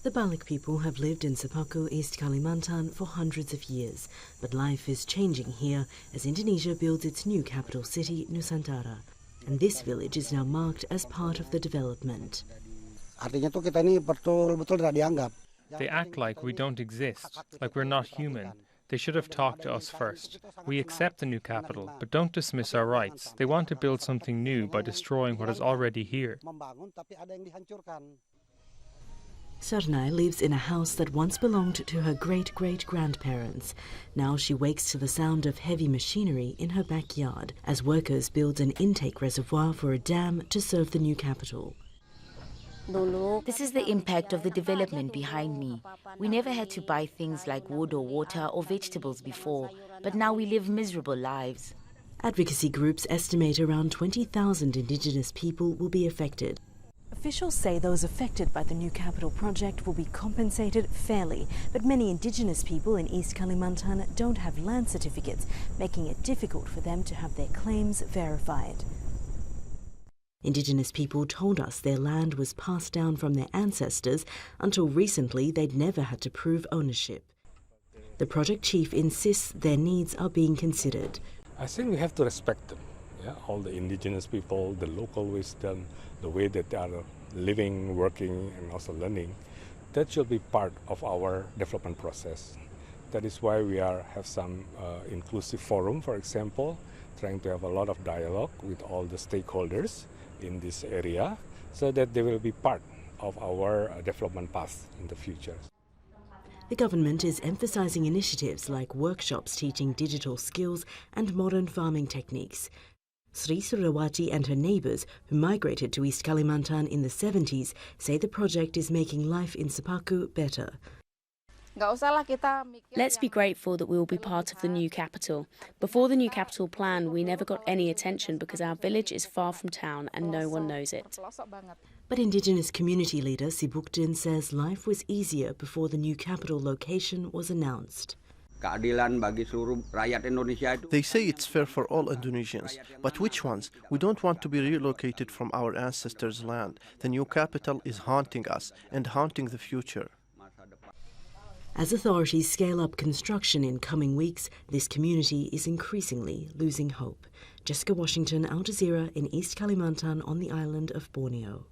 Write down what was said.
The BALIK people have lived in Sepaku, East Kalimantan for hundreds of years, but life is changing here as Indonesia builds its new capital city, Nusantara. And this village is now marked as part of the development. They act like we don't exist, like we're not human. They should have talked to us first. We accept the new capital, but don't dismiss our rights. They want to build something new by destroying what is already here. SERNAI lives in a house that once belonged to her great-great-grandparents. Now she wakes to the sound of heavy machinery in her backyard as workers build an intake reservoir for a dam to serve the new capital. This is the impact of the development behind me. We never had to buy things like wood or water or vegetables before, but now we live miserable lives. Advocacy groups estimate around 20,000 indigenous people will be affected. Officials say those affected by the new capital project will be compensated fairly, but many indigenous people in East Kalimantan don't have land certificates, making it difficult for them to have their claims verified. Indigenous people told us their land was passed down from their ancestors. Until recently, they'd never had to prove ownership. The project chief insists their needs are being considered. I think we have to respect them. Yeah, all the indigenous people, the local wisdom, the way that they are living, working, and also learning, that should be part of our development process. That is why we have some inclusive forum, for example, trying to have a lot of dialogue with all the stakeholders in this area, so that they will be part of our development path in the future. The government is emphasizing initiatives like workshops teaching digital skills and modern farming techniques. Sri Surawati and her neighbours, who migrated to East Kalimantan in the 70s, say the project is making life in Sepaku better. Let's be grateful that we will be part of the new capital. Before the new capital plan, we never got any attention because our village is far from town and no one knows it. But Indigenous community leader SIBUKDIN says life was easier before the new capital location was announced. They say it's fair for all Indonesians, but which ones? We don't want to be relocated from our ancestors' land. The new capital is haunting us and haunting the future. As authorities scale up construction in coming weeks, this community is increasingly losing hope. Jessica Washington, Al Jazeera in East Kalimantan on the island of Borneo.